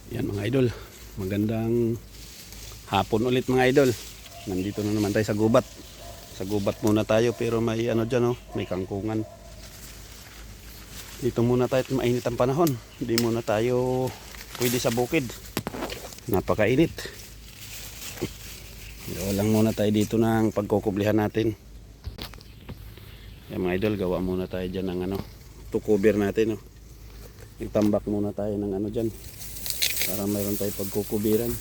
Yan mga idol, magandang hapon ulit mga idol. Nandito na naman tayo sa gubat. Sa gubat muna tayo pero may ano dyan oh, may kangkungan. Dito muna tayo at mainit ang panahon. Hindi muna tayo pwede sa bukid. Napakainit. Gawa lang muna tayo dito ng pagkukublihan natin. Yan mga idol, gawa muna tayo dyan ng ano, to cover natin oh. Itambak muna tayo ng ano dyan para mayroon tayo pagkukubiran.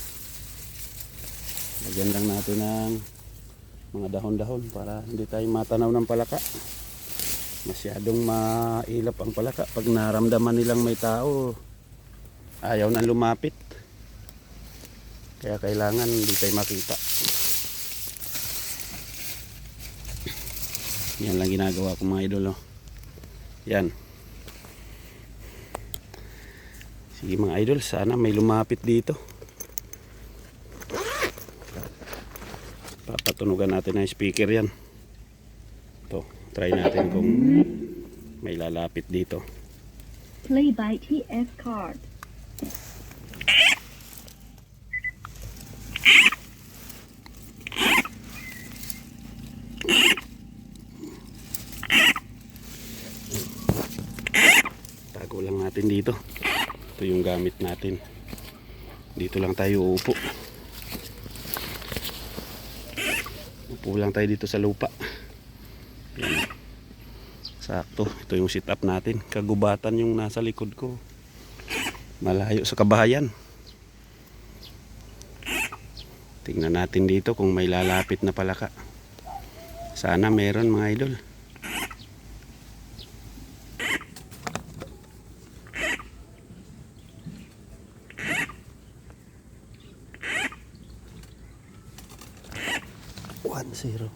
Lagyan lang natin ng mga dahon-dahon para hindi tayo matanaw ng palaka. Masyadong mailap ang palaka. Pag naramdaman nilang may tao, ayaw nang lumapit. Kaya kailangan hindi tayo makita. Yan lang ginagawa ko mga idol oh. Yan. Sige mga idol, sana may lumapit dito. Papatunugan natin ang speaker yan. Ito, try natin kung may lalapit dito. Play by TS card. Tago lang natin dito. Ito yung gamit natin. Dito lang tayo uupo. Upo lang tayo dito sa lupa. Yan. Sakto. Ito yung sit up natin. Kagubatan yung nasa likod ko. Malayo sa kabahayan. Tingnan natin dito kung may lalapit na palaka. Sana meron mga idol. Zero.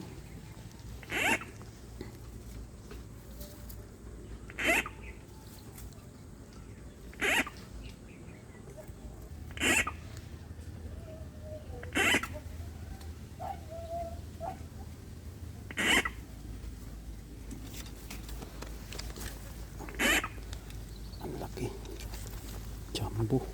Ang laki. Jumbo.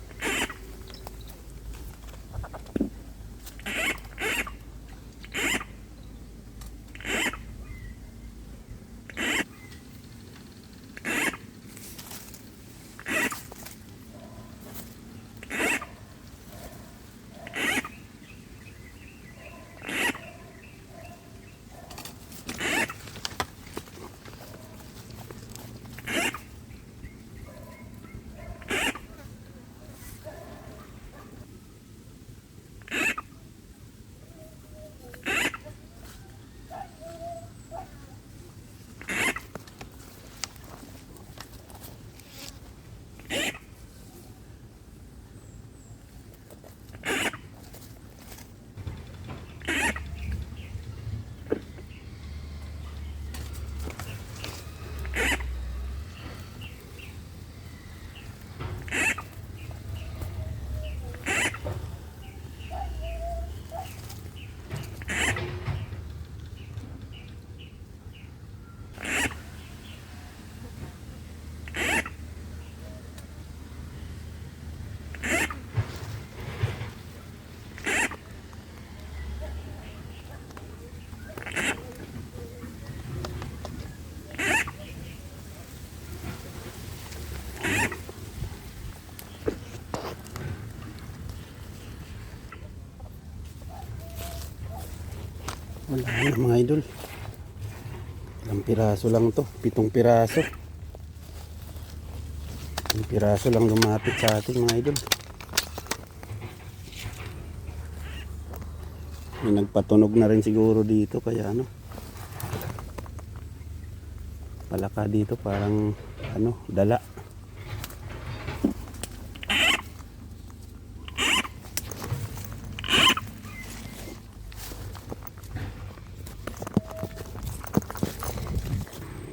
Wala na mga idol. Ilang piraso lang to, 7 piraso. 7 piraso lang lumapit sa atin mga idol. May nagpatunog na rin siguro dito kaya ano. Palaka dito parang ano, dala.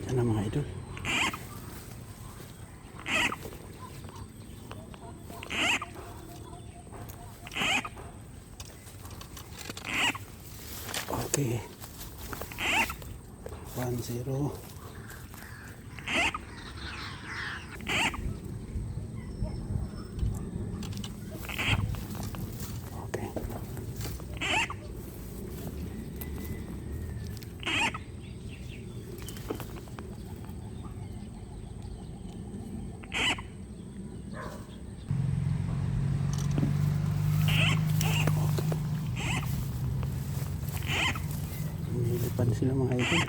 Yan na mga idol. Okay. 1-0. sila mga idol.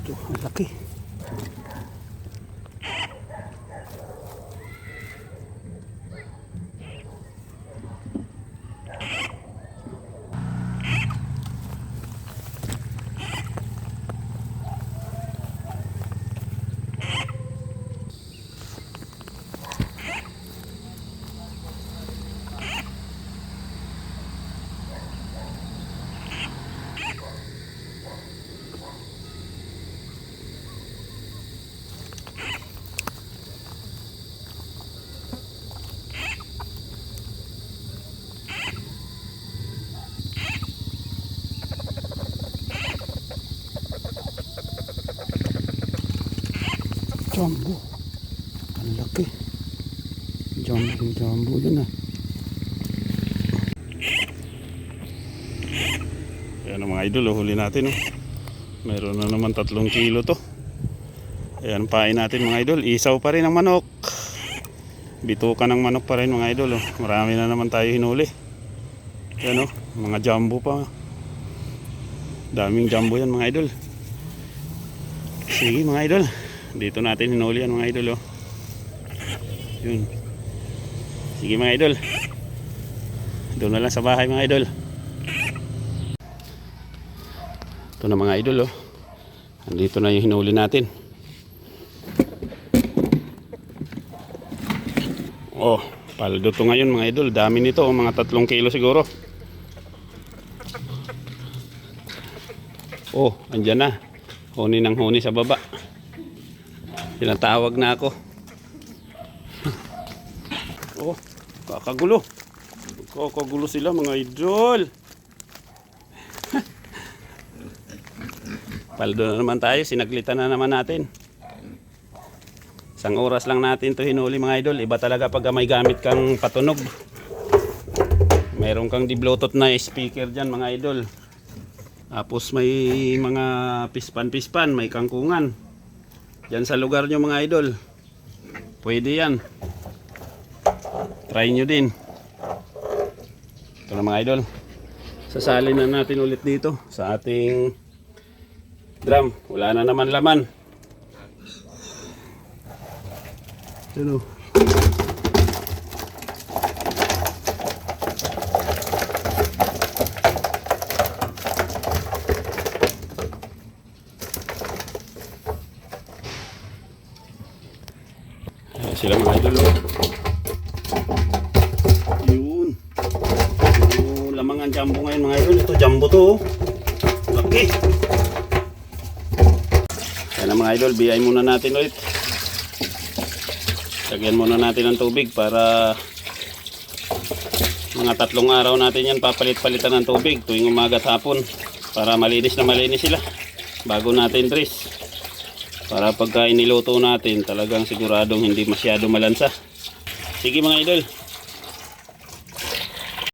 Ito, ang laki. Jumbo. Ang laki. Jumbo yun ah. Ayan mga idol, huli natin. Meron na naman 3 kilo to. Ayan, pain natin mga idol. Isaw pa rin ang manok. Bituka ng manok pa rin mga idol. Marami na naman tayo hinuli. Ayan mga jumbo pa. Daming jumbo yan mga idol. Sige mga idol, dito natin hinuli yan mga idol. Yun. Sige mga idol, doon na lang sa bahay mga idol. Ito na mga idol. Andito na yung hinuli natin. Paldo to ngayon mga idol. Dami nito, mga 3 kilo siguro. Andyan na. Huni ng huni sa baba. Tinatawag na ako. Kakagulo. Kakagulo sila mga idol. Paldo na naman tayo. Sinaglitan na naman natin. 1 oras lang natin to hinuli mga idol. Iba talaga pag may gamit kang patunog. Meron kang di-bluetooth na speaker dyan mga idol. Tapos may mga pispan, may kangkungan. Dyan sa lugar nyo mga idol. Pwede yan. Try nyo din. Ito na mga idol. Sasalin na natin ulit dito sa ating drum. Wala na naman laman. Ito. Sila mga idol. Yun. Yung lamangan jumbo ngayon mga idol. Ito jumbo to. Laki. Kaya mga idol, BI muna natin ulit. Lagyan muna natin ng tubig para mga 3 araw natin yan papalit-palitan ng tubig tuwing umaga at hapon para malinis na malinis sila bago natin dress. Para pagka iniluto natin talagang siguradong hindi masyado malansa. Sige mga idol.